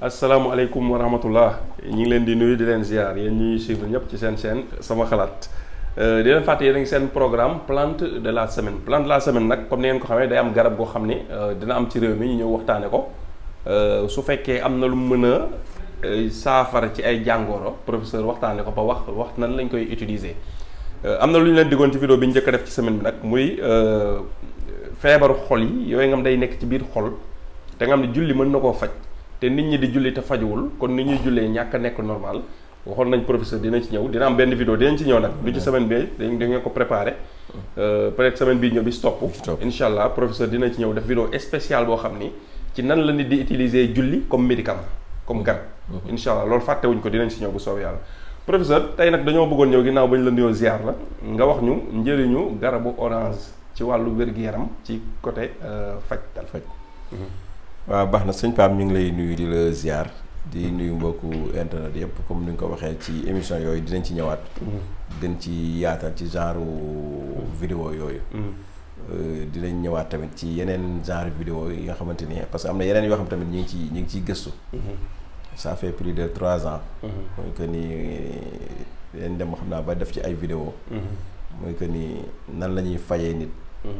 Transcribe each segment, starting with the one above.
asalaamaaleykum wa rahmatullah ñu ngi leen di nuyu di leen ziar yéen ñuy suivre ñëpp ci seen chaîne sama xalaat di leen fàtte yéen a ngi seen programme plante de la semaine plante de la semaine nag comme ni ngeen ko xamee day am garab goo xam ni dina am ci réew mi ñu ñëw waxtaane ko su fekkee am na lu mën a saafara ci ay jàngoro professeur waxtaane ko ba wax nan lañ koy utiliser. am na lu ñu leen diggoon ci vidéo bi ñu njëkk a def ci semaine bi nag muy feebaru xol yi yooyu nga xam day nekk ci biir xol te nga xam ne julli mën na koo faj. te nit ñi di julli te fajuwul kon ni ñuy jullee ñàkk a nekk normal waxoon nañ professeur dina ci ñëw dina am benn vidéo dinañ ci ñëw nag lu ci semaine bi dañ ko préparé peut-être semaine bii ñëw bi stop incha allah professeur dina ci ñëw def vidéo spéciale boo xam ni ci nan la nit di utiliser julli comme médicament comme garab incha allah loolu fàttewuñ ko dinañ ci ñëw bu soobee yàlla professeur tey nag dañoo bëggoon ñëw ginnaaw ba ñu la nuyoo ziar la nga wax ñu njëriñu garabu orange ci wàllu wér-gu-yaram ci côté faj. waaw baax na sëñ Pape ñu ngi lay nuyu di la ziar di nuyu mbokku internet yëpp comme ni nga ko waxee ci émission yooyu dinañ ci ñëwaat. gën ci yaatal ci genre vidéo yooyu. dinañ ñëwaat tamit ci yeneen genre vidéo yi nga xamante ni parce que am na yeneen yoo xam tamit ñu ngi ciy gëstu. ça fait plus de 3 ans. mooy que ni dañ dem xam naa ba def ci ay vidéo mooy que ni nan la ñuy fajee nit.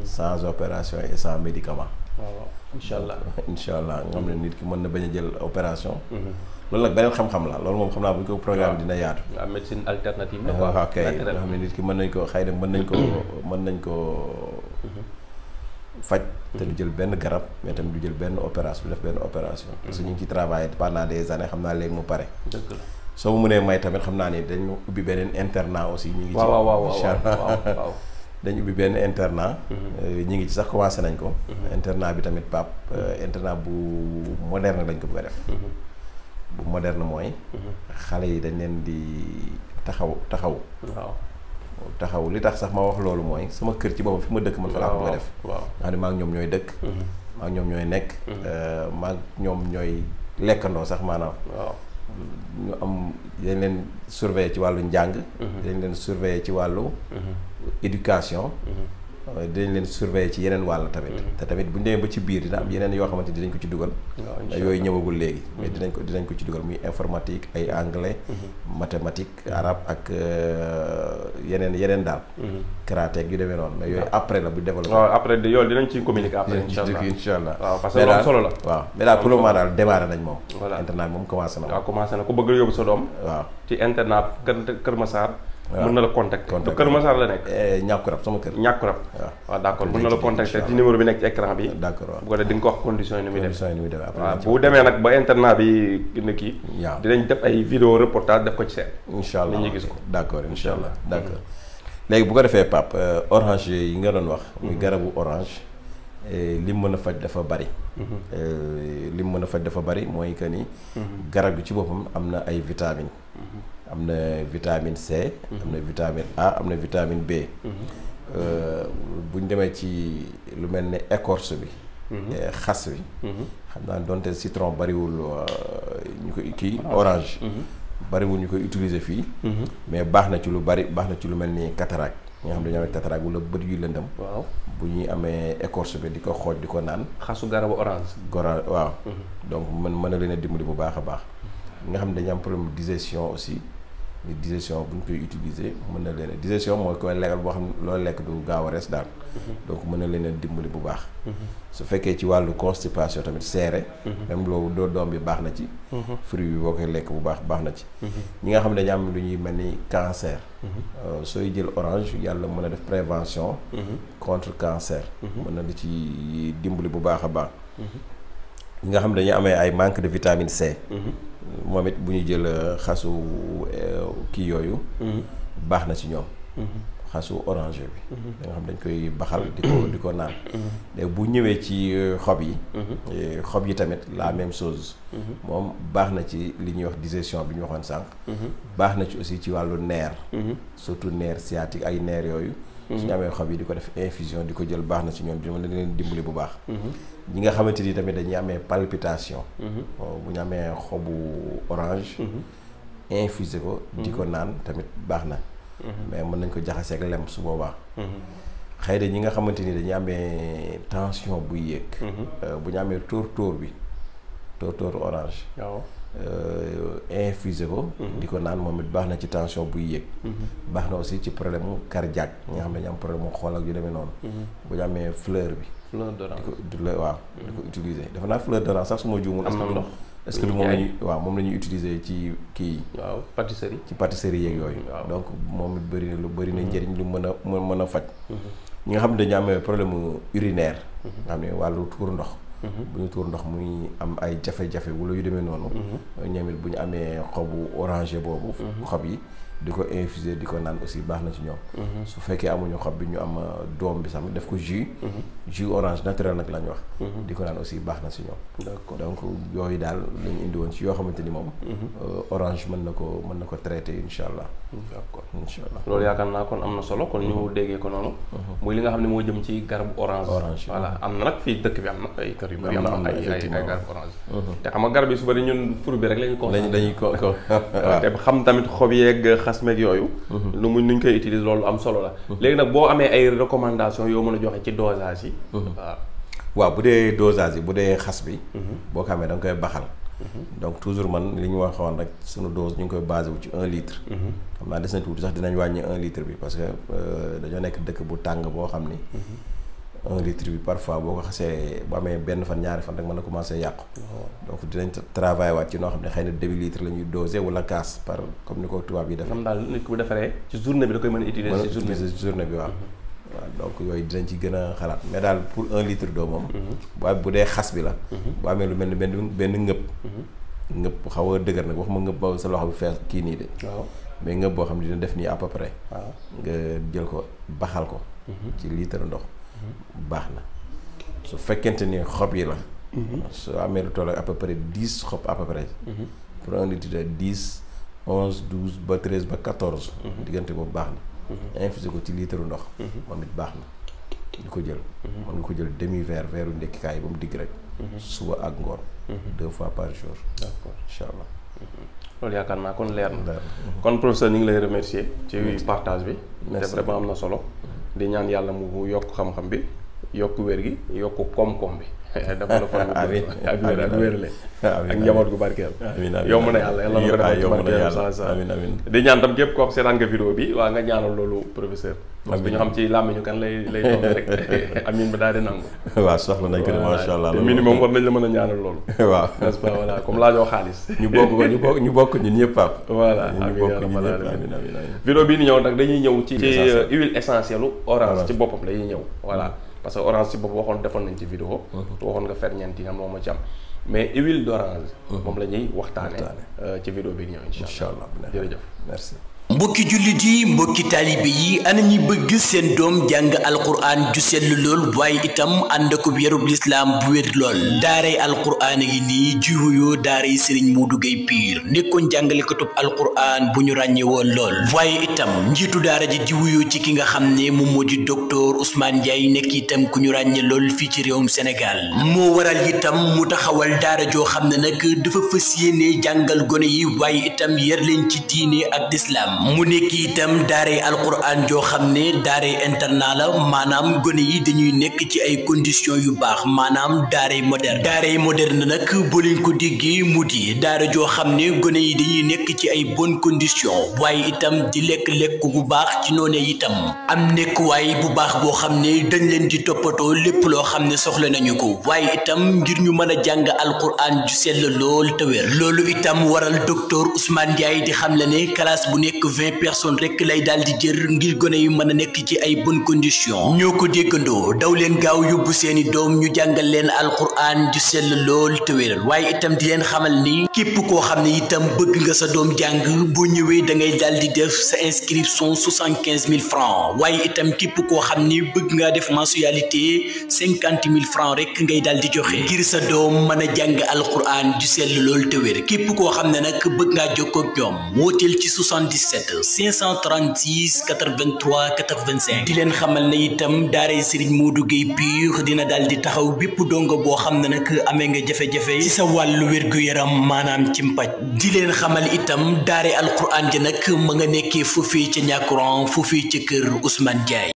sans opération et sans médicament. waaw incha allah incha allah nga xam ne nit ki mën na bañ a jël opération. loolu nag beneen xam-xam la loolu moom xam naa bu ñu ko programme dina yaatu. waaw médecine alternative la waaw kay nga xam ne nit ki mën nañ ko xëy na mën nañ ko faj. te du jël benn garab mais tamit du jël benn opération du def benn opération. parce que ñu ngi ci travaillé pendant des années xam naa léegi mu pare. dëgg la soo mu mënee may tamit xam naa ni dañu ubbi beneen internat aussi. ñu ngi ci waaw incha allah dañu ubbi benn internat. ñu ngi ci sax commencé nañ ko. internat bi tamit Pape internat bu moderne lañ ko bëgg a def. bu moderne mooy. xale yi dañ leen di taxaw. taxaw li tax sax ma wax loolu mooy sama kër ci boobu fi ma dëkk man fa laa ko bëgg a def. nga xam ne maa ak ñoom ñooy dëkk. maa ak ñoom ñooy nekk. maa ak ñoom ñooy lekkandoo sax maanaam. ñu am dañ leen surveiller ci wàllu njàng. dañ leen surveiller ci wàllu. éducation. dinañ leen surveiller ci yeneen wàll tamit. te tamit bu ñu demee ba ci biir dina am yeneen yoo xamante ni dinañ ko ci dugal. yooyu ñëwagul léegi. mais dinañ ko ci dugal muy informatique ay anglais. mathématique arabe ak yeneen daal. karaté yu demee noonu mais yooyu après la bu développé. waaw après yooyu dinañ ci communiquer après incha allah waaw parce que loolu solo la. waaw mais daal pour le moment daal démarré nañ moom. voilà internat bi moom commencé na. waaw commencé na ku bëgg yóbbu sa doom. waaw ci internat Kër Massar. mën na la contacter du Kër Massar la nekk. ñàkkurab sama kër. ñàkkurab waaw d'accord mën na la contacter ci numéro bi nekk ci écran bi. d'accord waaw bu ko defee di nga ko wax conditions yi ni muy demee. après waaw bu demee nag ba internat bi gën kii. waaw dinañ def ay vidéo reportage def ko ci seen. incha allah nit ñi gis ko. d'accord incha allah d'accord. léegi bu ko defee Pape orange yi nga doon wax. muy garabu orange. lim mën a faj dafa bari. lim mën a faj dafa bari mooy que ni. garab gi ci boppam am na ay vitamines. am na vitamine C. am na vitamine A am na vitamine B. bu ñu demee ci lu mel ne écorce bi. xas bi. xam naa donte citron bariwul ñu koy kii orange. bariwul ñu koy utiliser fii. mais baax na ci lu bari baax na ci lu mel ni cataracte ñi nga xam dañoo amee cataracte wala bët yu lëndëm. waaw bu ñuy amee écorce bi di ko xooj di ko naan. xasu garabu orange. waaw. donc mën na leen a dimbali bu baax a baax. ñi nga xam ne dañu am problème digestion aussi. digestion bu ñu koy utiliser mën na leen a digestion mooy koy lekkal boo xam ne loolu lekk du gaaw a res daal. donc mën na leen a dimbali bu baax. su fekkee ci wàllu constipation tamit seere. même loolu doom bi baax na ci. fruit bi boo koy lekk bu baax na ci. ñi nga xam ne dañu am lu ñuy mel ni cancer. sooy jël orange yàlla mën a def prévention. contre cancer. mën na la ci dimbali bu baax a baax. ñi nga xam ne dañu amee ay manque de vitamine C. moom it bu ñu jël xasu kii yooyu. baax na ci ñoom. xasu orange bi. da nga xam dañ koy baxal di ko naan. léegi bu ñëwee ci xob yi. xob yi tamit la même chose. moom baax na ci li ñuy wax digestion bi ñu waxoon sànq. baax na ci aussi ci wàllu nerf. surtout nerf sciatique ay nerf yooyu. su ñu amee xob yi di ko def infusion di ko jël baax na ci ñoom dina leen dimbali bu baax. ñi nga xamante ni tamit dañuy amee palpitation. bu ñu amee xobu orange. infusé ko. di ko naan tamit baax na. mais mën nañ ko jaxasee ak lem su boobaa. xëy na ñi nga xamante ni dañuy amee tension buy yéeg. bu ñu amee tóor bi tóortóoru orange. waaw. infusé ko. di ko naan moom it baax na ci tension buy yéeg. baax na aussi ci problème mu cardiaque ñi nga xam ne ñu am problème mu xool ak yu demee noonu. bu ñu amee fleur bi. fleur d'orange di ko waaw. di ko utiliser dafa naa fleur d'orange sax su ma juumul. am na ndox est-ce que moom la ñuy waaw moom la ñuy utiliser ci kii yi. waaw pâtisserie. ci pâtisserie yeeg yooyu. donc moom it bëri na lu bëri na njëriñ lu mën a faj. ñi nga xam ne dañu amee problème urinaire. nga xam ne wàllu tuur ndox. bu ñu tuur ndox muy am ay jafe-jafe wala yu demee noonu. ñoom it bu ñu amee xobu oranger boobu. xob yi di ko infuser di ko naan aussi baax na ci ñoom. su fekkee amuñu xob bi ñu am doom bi sax def ko jus. jus orange naturel nag la ñu wax. di ko naan aussi baax na ci ñoom. d'accord donc yooyu daal la ñu indi woon ci yoo xamante ni moom. orange mën na ko traiter incha allah. d'accord incha allah loolu yaakaar naa kon am na solo kon ñu déggee ko noonu. muy li nga xam ne moo jëm ci garabu orange. voilà am na nag fii dëkk bi am na ay kër yu bari am na ay garabu orange. te xam nga garab yi su bari ñun fruit bi rek lañu ko. dañuy ko te xam tamit xob yeeg xas meeg yooyu. nuñ koy utiliser loolu am solo la. léegi nag boo amee ay recommandations yoo mën a joxe ci dosage yi. waaw bu dee dosage yi bu dee xas bi. boo ko amee da nga koy baxal. donc toujours man li ñu waxoon rek sunu dose ñu ngi koy basé wu ci 1 litre. xam naa des na tuuti sax dinañ wàññi 1 litre bi parce que dañoo nekk dëkk bu tàng boo xam ni. 1 litre bi parfois boo ko xasee bu amee benn fan ñaari fan rek mën na commencé yàqu. donc dinañ travailler waat ci noo xam ne xëy na demi litre la ñuy dosé wala kaas par comme ni ko tubaab yi defee. am daal nit ku defaree ci journée bi da koy mën a utiliser ci journée bi waaw. waaw donc yooyu dinañ ci gën a xalaat mais daal pour 1 litre d'eau moom. bu dee xas bi la. bu amee lu mel ni benn ngëpp. ngëpp xaw a dëgër nag waxuma ngëpp ba sa loxo bi fees kii nii de. waaw mais ngëpp boo xam ne dina def nii à peu près. waaw nga jël ko baxal ko. ci litre ndox. baax na su fekkente ni xob yi la. su amee lu toll à peu près 10 xob à peu près. pour 1 litre de 10 11 12 ba 13 ba 14. diggante boobu baax na. infusé ko ci litre ndox. moom it baax na. di ko jël. mën nga ko jël demi verre ndekkikaay yi ba mu digg rek. suba ak ngoon. 2 fois par jour. d'accord incha allah. loolu yaakaar naa kon leer na. kon professeur ñu ngi lay remercier ci partage bi. te vraiment am na solo. di ñaan yàlla mu yokk xam-xam bi yokk wér gi yokk koom-koom bi. dafa la fan ak wérle ak njaboot gu barkeel. yomb na yàlla yàlla nga defal ci barkeel sa di ñaan tam képp koo seetaan nga vidéo bi waa nga ñaanal loolu professeur. parce que ñu xam ci làmmiñu kan lay doon rek amin ba daal di nangu. waaw soxla nañ ko de macha allah. minimum war nañ la mën a ñaanal loolu. waaw n'est-ce pas voilà comme laajoo xaalis. ñu bokk ñun ñëpp Pape. voilà ñu bokk ñun ñëpp amiin. vidéo bii ni ñëw nag dañuy ñëw ci huile essentielle orange ci boppam lañuy ñëw voilà. parce que orange ci bopp waxoon defoon nañ ci vidéo te waxoon nga ferñeent yi nga moom ma ci am mais huile d'orange moom la ñuy waxtaane ci vidéo bi ñëw incha allah jërëjëf merci. mbokki jullit yi mbokki taalibe yi ana ñi bëgg seen doom jàng alquran ju sell lool waaye itam ànd ko yarub lislaam bu wér lool daaray alquran yi nii ji wuyoo daaray Serigne Modou Gueye Pire nekkoon jàngalekatub alquran bu ñu ràññee woon lool waaye itam njiitu daara ji di wuyoo ci ki nga xam ne moom moo di docteur Ousmane Ndiaye nekk itam ku ñu ràññee lool fii ci réewum Sénégal moo waral itam mu taxawal daara joo xam ne nag dafa fas yéene jàngal gone yi waaye itam yar leen ci diine ak lislaam mu nekk itam daaray alquran joo xam ne daaray internat la maanaam gone yi dañuy nekk ci ay conditions yu baax maanaam daaray moderne nag boo leen ko déggee mu di daara joo xam ne gone yi dañuy nekk ci ay bonnes conditions waaye itam di lekk bu baax ci noonee itam am nekkuwaay bu baax boo xam ne dañ leen di toppatoo lépp loo xam ne soxla nañu ko waaye itam ngir ñu mën a jàng alquran ju sell lool te wér loolu itam waral docteur Ousmane Ndiaye di xam le ne classe bu nekk 20 personnes rek lay daal di jër ngir gone yu mën a nekk ci ay bonnes conditions ñoo ko déggandoo daw leen gaaw yóbbu seeni doom ñu jàngal leen alquran ju sell lool te wéral waaye itam di leen xamal ni képp koo xam ne itam bëgg nga sa doom jàng boo ñëwee da ngay daal di def sa inscription 75 000 francs waaye itam képp koo xam ni bëgg ngaa def mensualité 50 000 francs rek ngay daal di joxe ngir sa doom mën a jàng alquran ju sell lool te wér képp koo xam ne nag bëgg ngaa jokkoo ak ñoom wooteel ci 77 536 83 85 di leen xamal ne itam daaray Serigne Modou Gueye Pire dina daal di taxaw bépp dongo boo xam ne nag amee nga jafe-jafe ci sa wàllu wér-gu-yaram maanaam ci mpaj di leen xamal itam daaray alquran ji nag ma nga nekkee foofii ca Niakoulrang foofii ca kër Ousmane Ndiaye